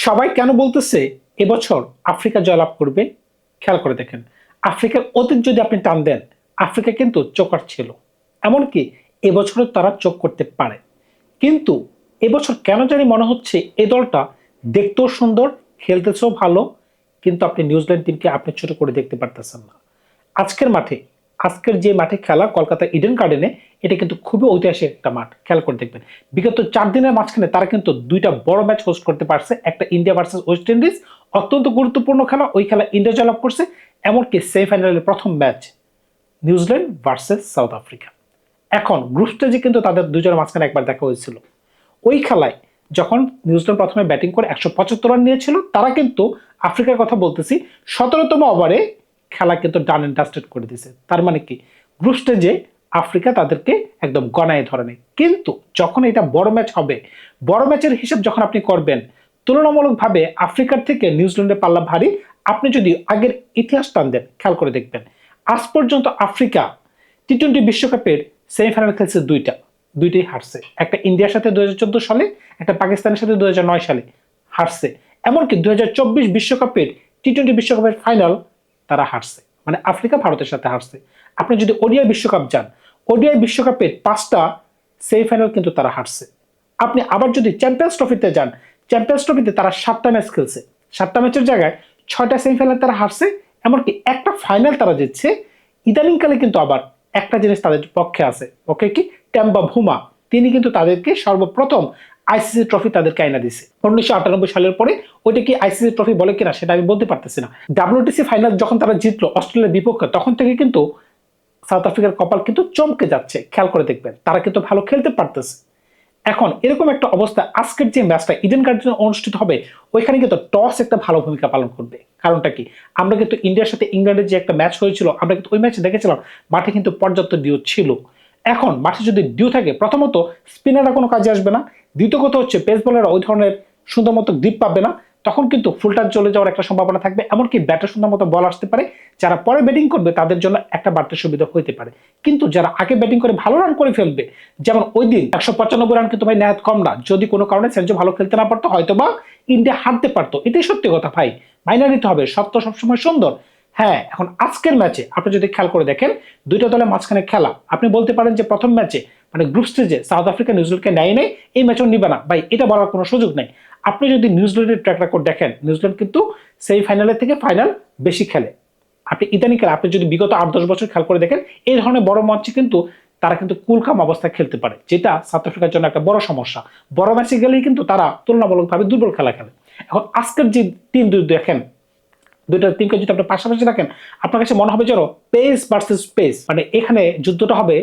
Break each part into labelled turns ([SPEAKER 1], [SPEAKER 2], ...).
[SPEAKER 1] সবাই কেন বলতেছে এবছর আফ্রিকা জয়লাভ করবে? খেয়াল করে দেখেন, আফ্রিকার অতীত যদি আপনি টান দেন, আফ্রিকা কিন্তু চোকার ছিল। এমনকি এবছরও তারা চোখ করতে পারে। কিন্তু এবছর কেন জানি মনে হচ্ছে এই দলটা দেখতেও সুন্দর, খেলতেছেও ভালো, কিন্তু আপনি নিউজিল্যান্ড টিমকে আপনি ছোট করে দেখতে পারতেছেন না। আজকের মাঠে, আজকের যে মাঠে খেলা কলকাতা ইডেন গার্ডেনে, এটা কিন্তু খুবই ঐতিহাসিক একটা মাঠ। খেয়াল করে দেখবেন, বিগত 4 দিনের মাঝখানে তারা কিন্তু দুইটা বড় ম্যাচ হোস্ট করতে পারছে। একটা ইন্ডিয়া ভার্সেস ওয়েস্ট ইন্ডিজ, অত্যন্ত গুরুত্বপূর্ণ খেলা। ওই খেলা ইন্ডিয়া জয়লাভ করছে। এমনকি সেমিফাইনালের প্রথম match New Zealand versus south Africa. এখন গ্রুপ স্টেজে কিন্তু তাদের দুজনের মাঝখানে একবার দেখা হয়েছিল। ওই খেলায় যখন নিউজিল্যান্ড প্রথমে ব্যাটিং করে 175 রান নিয়েছিল, তারা কিন্তু আফ্রিকার কথা বলতেছি 17তম ওভারে খেলা কিন্তু ডান অ্যান্ড ডাস্টেড করে দিয়েছে। তার মানে কি, গ্রুপ স্টেজে আফ্রিকা তাদেরকে একদম গণায় ধরে নেয়। কিন্তু যখন এটা বড় ম্যাচ হবে, বড় ম্যাচের হিসাব যখন আপনি করবেন, তুলনামূলকভাবে আফ্রিকার থেকে নিউজিল্যান্ডের পাল্লা ভারী। আপনি যদি আগের ইতিহাস টান দেন, খেয়াল করে দেখবেন, আজ পর্যন্ত আফ্রিকা টি-20 বিশ্বকাপের সেমিফাইনাল খেলছে দুইটাই হারছে। একটা ইন্ডিয়ার সাথে 2014 সালে, একটা পাকিস্তানের সাথে 2009 সালে হারছে। এমনকি 2024 বিশ্বকাপের টি-20 বিশ্বকাপের ফাইনাল তারা হারছে। মানে আফ্রিকা ভারতের সাথে হারছে। আপনি যদি ওডিআই বিশ্বকাপ যান, ওডিআই বিশ্বকাপের 5টা সেমিফাইনাল কিন্তু তারা হারছে। আপনি আবার যদি চ্যাম্পিয়ন্স ট্রফিতে যান, চ্যাম্পিয়ন্স ট্রফিতে তারা 7টা ম্যাচ খেলছে। 7টা ম্যাচের জায়গায় 6টা সেমিফাইনাল তারা হারছে। এমনকি একটা ফাইনাল তারা জিতছে। ইদানিংকালে কিন্তু আবার একটা জিনিস তাদের পক্ষে আছে, ওকে, কি টেম্বা ভুমা, তিনি কিন্তু তাদেরকে সর্বপ্রথম আইসিসি ট্রফি তাদেরকে আইনা দিছে 1998 সালের পরে। ওইটা কি আইসিসি ট্রফি বলে কিনা সেটা আমি বলতে পারতেছি না। ডাব্লিউটিসি ফাইনাল যখন তারা জিতলো অস্ট্রেলিয়ার বিপক্ষে, তখন থেকে কিন্তু সাউথ আফ্রিকার কপাল কিন্তু চমকে যাচ্ছে। খেয়াল করে দেখবেন, তারা কিন্তু ভালো খেলতে পারতেছে। এখন এরকম একটা অবস্থা, আজকের যে ম্যাচটা ইডেন গার্ডেনে অনুষ্ঠিত হবে, ওইখানে কিন্তু টস একটা ভালো ভূমিকা পালন করবে। কারণটা কি, আমরা কিন্তু ইন্ডিয়ার সাথে ইংল্যান্ডের যে একটা ম্যাচ হয়েছিল, আমরা কিন্তু ওই ম্যাচে দেখেছিলাম মাঠে কিন্তু পর্যাপ্ত ডিউ ছিল। এখন মাঠে যদি ডিউ থাকে, প্রথমত স্পিনাররা কোনো কাজে আসবে না, দ্বিতীয় কথা হচ্ছে পেস বোলাররা ওই ধরনের সুন্দর মতো গ্রিপ পাবে না। তখন কিন্তু ফুলটান চলে যাওয়ার একটা সম্ভাবনা থাকবে। এমনকি ব্যাটের সুন্দর মতো বল আসতে পারে। যারা পরে ব্যাটিং করবে তাদের জন্য একটা বাড়তি সুবিধা হইতে পারে। কিন্তু যারা আগে ব্যাটিং করে ভালো রান করে ফেলবে, যেমন ওই দিন 195 রান কিন্তু ভাই নেহাত কম না। যদি কোনো কারণে সেঞ্চুরি ভালো খেলতে না পারতো, হয়তো বা ইন্ডিয়া হারতে পারতো। এটাই সত্যি কথা ভাই, মাইনা নিতে হবে। সত্য সবসময় সুন্দর। হ্যাঁ, এখন আজকের ম্যাচে আপনি যদি খেয়াল করে দেখেন, দুইটা দলের মাঝখানে খেলা। আপনি বলতে পারেন যে প্রথম ম্যাচে মানে গ্রুপ স্টেজে সাউথ আফ্রিকা নিউজিল্যান্ডকে নেয় নেই, এই ম্যাচও নিবে না ভাই, এটা বলার কোনো সুযোগ নেই। আপনি যদি নিউজিল্যান্ডের ট্র্যাক রেকর্ড দেখেন, নিউজিল্যান্ড কিন্তু সেই ফাইনালের থেকে ফাইনাল বেশি খেলে। আপনি ইদানিংকালে আপনি যদি বিগত 8-10 বছর খেয়াল করে দেখেন, এই ধরনের বড় মঞ্চে কিন্তু তারা কিন্তু কুলকাম অবস্থায় খেলতে পারে, যেটা সাউথ আফ্রিকার জন্য একটা বড় সমস্যা। বড় ম্যাচে গেলেই কিন্তু তারা তুলনামূলকভাবে দুর্বল খেলা খেলে। এখন আজকের যে টিম দেখেন, দুইটা টিমকে যদি আপনি পাশাপাশি রাখেন, আপনার কাছে মনে হবে যেন পেস ভার্সেস পেস, মানে এখানে যুদ্ধটা হবে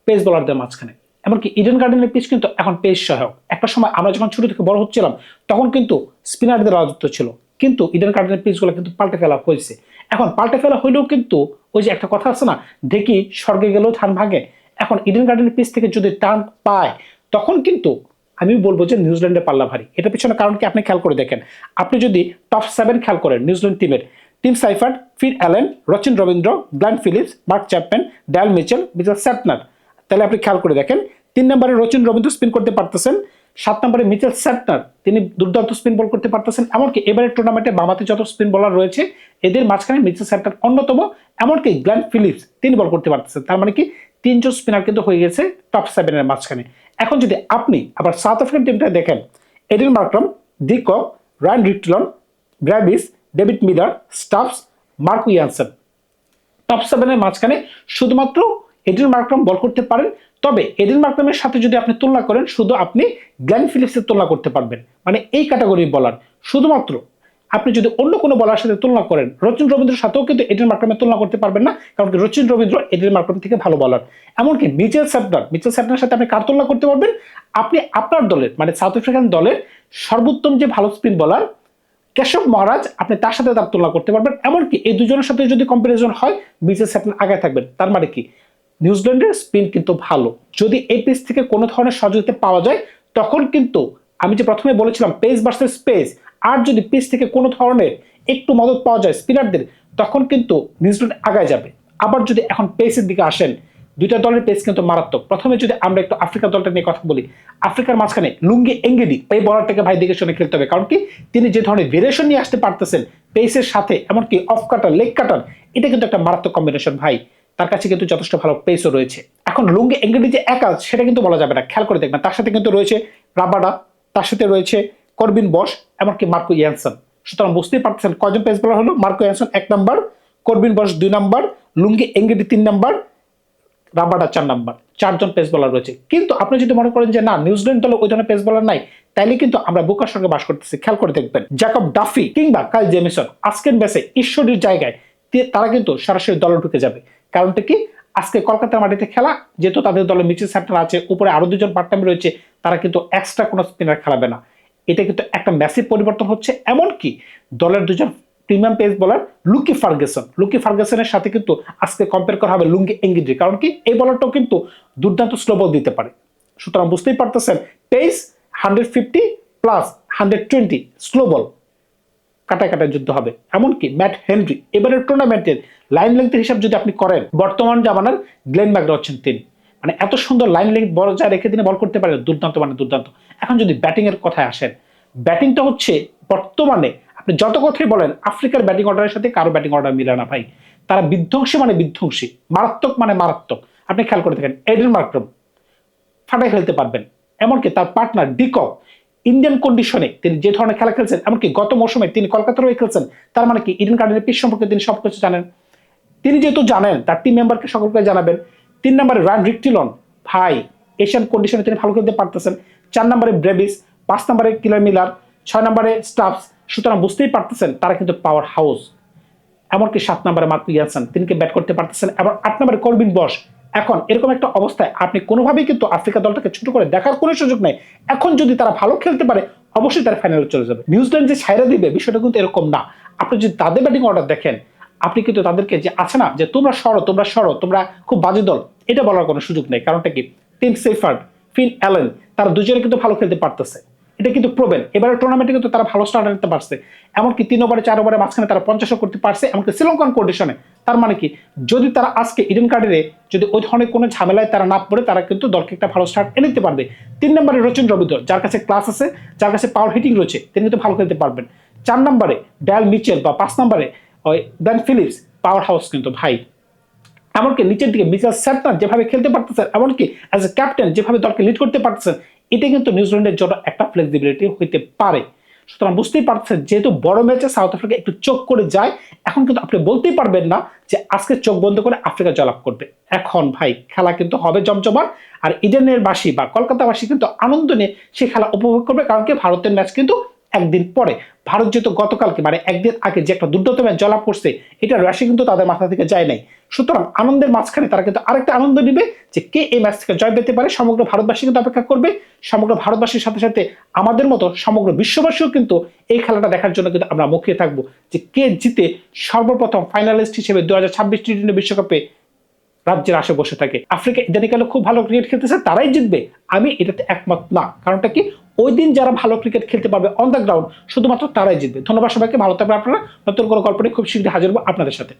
[SPEAKER 1] পেস বোলারদের মাঝখানে। এমনকি ইডেন গার্ডেনের পিচ কিন্তু এখন পেস সহায়ক। একটা সময় আমরা যখন ছোট থেকে বড় হচ্ছিলাম, তখন কিন্তু স্পিনারদের রাজত্ব ছিল। কিন্তু ইডেন গার্ডেনের পিচগুলো কিন্তু পাল্টে ফেলা হয়েছে। এখন পাল্টে ফেলা হইলেও কিন্তু ওই যে একটা কথা আছে না, ঢেকি স্বর্গে গেলেও ধান ভাগে। এখন ইডেন গার্ডেনের পিচ থেকে যদি টান পায়, তখন কিন্তু আমি বলবো যে নিউজিল্যান্ডের পাল্লা ভারী। এটা পিছনে কারণ কি আপনি খেয়াল করে দেখেন। আপনি যদি টপ 7 খেয়াল করেন নিউজিল্যান্ড টিমের, team সাইফার্ড, feel Allen, Rachin Rabindra, Glenn Philips, mark Chapman, del Mitchell, Mitchell স্যাটনার। তাহলে আপনি খেয়াল করে দেখেন, 3 নম্বরে রচিন রবীন্দ্র স্পিন করতে পারতেছেন, 7 নম্বরে মিচেল স্যাটনার, তিনি দুর্দান্ত স্পিন বল করতে পারতেছেন। এমনকি এবারের টুর্নামেন্টে বামাতে যত স্পিন বলার রয়েছে, এদের মাঝখানে মিচেল স্যাটনার অন্যতম। এমনকি গ্ল্যান ফিলিপস তিনি বল করতে পারতেছেন। তার মানে কি 3জন স্পিনার কিন্তু হয়ে গেছে টপ 7-এর মাঝখানে। এখন যদি আপনি আবার সাউথ আফ্রিকান টিমটা দেখেন, Aiden Markram, de Kock, Ryan Rickelton, Brevis, David Miller, Stubbs, Marco Jansen, top 7-এর মাঝখানে শুধুমাত্র এডেন মার্ক্রাম বল করতে পারেন। তবে এডেন মার্ক্রামের সাথে যদি আপনি তুলনা করেন, শুধু আপনি গ্ল্যান ফিলিপসের তুলনা করতে পারবেন। মানে এই ক্যাটাগরির বলার শুধুমাত্র। আপনি যদি অন্য কোনো বলার সাথে তুলনা করেন, রচিন রবীন্দ্রের সাথেও কিন্তু এডেন মার্ক্রামের তুলনা করতে পারবেন না, কারণ রচিন রবীন্দ্র এডেন মার্ক্রাম থেকে ভালো বলার। এমনকি মিচেল স্যাটনার সাথে আপনি কার তুলনা করতে পারবেন? আপনি আপনার দলের মানে সাউথ আফ্রিকান দলের সর্বোত্তম যে ভালো স্পিন বলার কেশব মহারাজ, আপনি তার সাথে তার তুলনা করতে পারবেন। এমনকি এই দুজনের সাথে যদি কম্পারিজন হয়, মিচেল স্যাটনার আগে থাকবেন। তার মানে কি, নিউজিল্যান্ডের স্পিন কিন্তু ভালো। যদি এই পিচ থেকে কোনো ধরনের সহযোগিতা পাওয়া যায়, তখন কিন্তু আমি যে প্রথমে বলেছিলাম পেস ভার্সেস পেস, আর যদি পিচ থেকে কোনো ধরনের একটু মদত পাওয়া যায় স্পিনারদের, তখন কিন্তু নিউজিল্যান্ড আগায় যাবে। আবার যদি এখন পেসের দিকে আসেন, দুইটা দলের পেস কিন্তু মারাত্মক। প্রথমে যদি আমরা একটু আফ্রিকা দলটা নিয়ে কথা বলি, আফ্রিকার মাঝখানে লুঙ্গি এঙ্গেডি এই বলারটাকে ভাই দেখে শুনে খেলতে হবে, কারণ কি তিনি যে ধরনের ভেরিয়েশন নিয়ে আসতে পারতেছেন পেসের সাথে, এমনকি অফ কাটার, লেগ কাটার, এটা কিন্তু একটা মারাত্মক কম্বিনেশন ভাই। তার কাছে কিন্তু যথেষ্ট ভালো পেসও রয়েছে। এখন লুঙ্গি এঙ্গেডি যে একা সেটা কিন্তু বলা যাবে না, খেয়াল করে দেখবেন তার সাথে কিন্তু রয়েছে রাবাডা, তার সাথে রয়েছে করবিন বস, এমনকি মার্কো ইয়ানসন। সুতরাং বুঝতেই পারতেছেন কয়জন পেস বোলার হলো, Marco Jansen 1 number, Corbin Bosch 2 number, Lungi Ngidi 3 number, Rabada 4 number, 4জন পেস বোলার রয়েছে। কিন্তু আপনি যদি মনে করেন যে না নিউজিল্যান্ড দলে ওই ধরনের পেস বোলার নাই, তাইলে কিন্তু আমরা বুকার সঙ্গে বাস করতেছি। খেয়াল করে দেখবেন জ্যাকব ডাফি কিংবা কাইল জেমিসন আজকের ম্যাচে ঈশ্বরের জায়গায় তারা কিন্তু সরাসরি দলে ঢুকে যাবে। কারণটা কি, আজকে কলকাতার মাটিতে খেলা, যেহেতু তাদের দলে মিচেল স্যান্টনার আছে, উপরে আরো 2জন পার্ট টাইম রয়েছে, তারা কিন্তু এক্সট্রা কোনো স্পিনার খেলাবে না। এটা কিন্তু একটা ম্যাসিভ পরিবর্তন হচ্ছে। এমনকি দলের 2জন প্রিমিয়াম পেস বোলার লুকি ফার্গুসনের সাথে কিন্তু আজকে কম্পেয়ার করা হবে লুঙ্গি এঙ্গেডি, কারণ কি এই বলারটাও কিন্তু দুর্দান্ত স্লো বল দিতে পারে। সুতরাং বুঝতেই পারতেছেন পেস 150 প্লাস 120 স্লো বল কাটায় কাটায় যুদ্ধ হবে। এমনকি ম্যাট হেনরি এবারের টুর্নামেন্টের লাইন লেন্থের হিসাব যদি আপনি করেন, বর্তমান জামানার গ্লেন ম্যাকগ্রা হচ্ছেন তিনি। মানে এত সুন্দর লাইন লেন্থ বজায় রেখে তিনি বল করতে পারেন, দুর্দান্ত মানে দুর্দান্ত। এখন যদি ব্যাটিং এর কথায় আসেন, ব্যাটিংটা হচ্ছে বর্তমানে আপনি যত কথাই বলেন আফ্রিকার ব্যাটিং অর্ডারের সাথে কারো ব্যাটিং অর্ডার মিলে না ভাই। তারা বিধ্বংসী মানে বিধ্বংসী, মারাত্মক মানে মারাত্মক। আপনি খেয়াল করে দেখেন এডেন মার্ক্রাম ফাটাই খেলতে পারবেন, এমনকি তার পার্টনার ডিকক ইন্ডিয়ান কন্ডিশনে তিনি যে ধরনের খেলা খেলছেন, এমনকি গত মৌসুমে তিনি কলকাতার হয়ে খেলছেন। তার মানে কি ইডেন গার্ডেনের পিচ সম্পর্কে তিনি সবকিছু জানেন। তিনি যেহেতু জানেন তার টিম মেম্বারকে সকলকে জানাবেন। 3 নম্বরে রান রিকটিলন ভাই এশিয়ান কন্ডিশনে তিনি ভালো খেলতে পারতেছেন। 4 নম্বরে ব্রেভিস, 5 নম্বরে কিলার মিলার, 6 নম্বরে স্টাফস। সুতরাং বুঝতেই পারতেছেন তারা কিন্তু পাওয়ার হাউস। এমনকি 7 নম্বরে মার্কো ইয়ানসন তিনি ব্যাট করতে পারতেছেন, এবং 8 নম্বরে করবিন বস। এখন এরকম একটা অবস্থায় আপনি কোনোভাবেই কিন্তু আফ্রিকা দলটাকে ছোট করে দেখার কোনো সুযোগ নেই। এখন যদি তারা ভালো খেলতে পারে অবশ্যই তারা ফাইনালে চলে যাবে। নিউজিল্যান্ড যে ছাইরা দিবে বিষয়টা কিন্তু এরকম না। আপনি যদি তাদের ব্যাটিং অর্ডার দেখেন, আপনি কিন্তু তাদেরকে যে আছে না যে তোমরা সরো তোমরা খুব বাজে দল, এটা বলার কোনো সুযোগ নেই। কারণটা কি, টিম সেফার্ড, ফিন অ্যালেন তারা দুজনে কিন্তু ভালো খেলতে পারতেছে, এটা কিন্তু প্রবেন। এবারে টুর্নামেন্টে কিন্তু তারা ভালো স্টার্ট নিতে পারছে, এমনকি 3 ওভারে 4 ওভারে মাঝখানে তারা 50 করতে পারছে, এমনকি শ্রীলঙ্কান কন্ডিশনে। তার মানে কি, যদি তারা আজকে ইডেন গার্ডেনে যদি ওই ধরনের কোনো ঝামেলায় তারা না পড়ে, তারা কিন্তু দলকে একটা ভালো স্টার্ট এনে দিতে পারবে। 3 নম্বরে রচিন রবীন্দ্র, যার কাছে ক্লাস আছে, যার কাছে পাওয়ার হিটিং রয়েছে, তিনি কিন্তু ভালো খেলতে পারবেন। 4 নম্বরে ড্যাল মিচেল বা 5 নম্বরে ওই ড্যান ফিলিপস, পাওয়ার হাউস কিন্তু ভাই। এমনকি নিচের দিকে মিচেল স্যান্টনার যেভাবে খেলতে পারতেছেন, এমনকি অ্যাজ এ ক্যাপ্টেন যেভাবে দলকে লিড করতে পারতেছেন, এটা কিন্তু নিউজিল্যান্ডের জন্য একটা ফ্লেক্সিবিলিটি হইতে পারে। সুতরাং বুঝতেই পারছেন যেহেতু বড় ম্যাচে সাউথ আফ্রিকা একটু চোখ করে যায়, এখন কিন্তু আপনি বলতেই পারবেন না যে আজকে চোখ বন্ধ করে আফ্রিকা জয়লাভ করবে। এখন ভাই খেলা কিন্তু হবে জমজমাট, আর ইডেনের বাসী বা কলকাতাবাসী কিন্তু আনন্দ নিয়ে সেই খেলা উপভোগ করবে। কারণ কি, ভারতের ম্যাচ কিন্তু একদিন পরে। ভারত যেহেতু গতকালকে মানে একদিন আগে যে একটা দুর্দান্ত ম্যাচ জয়লাভ করছে, এটা রাশি কিন্তু তাদের মাথা থেকে যায় নাই। সুতরাং আনন্দের মাঝখানে তারা কিন্তু আরেকটা আনন্দ নিবে যে কে এই ম্যাচ থেকে জয় পেতে পারে। সমগ্র ভারতবাসী কিন্তু অপেক্ষা করবে, সমগ্র ভারতবাসীর সাথে সাথে আমাদের মতো সমগ্র বিশ্ববাসীও কিন্তু এই খেলাটা দেখার জন্য কিন্তু আমরা মুখিয়ে থাকবো যে কে জিতে সর্বপ্রথম ফাইনালিস্ট হিসেবে 2026 টি20 বিশ্বকাপে রাজ্যের আসে বসে থাকে। আফ্রিকা ইদানিকালে খুব ভালো ক্রিকেট খেলতেছে, তারাই জিতবে আমি এটাতে একমত না। কারণটা কি, ওই দিন যারা ভালো ক্রিকেট খেলতে পারবে অন দ্য গ্রাউন্ড শুধুমাত্র তারাই জিতবে। ধন্যবাদ সবাইকে, ভালো থাকবে আপনারা। নতুন কোনো গল্প নিয়ে খুব শীঘ্রই হাজির হবো আপনাদের সাথে।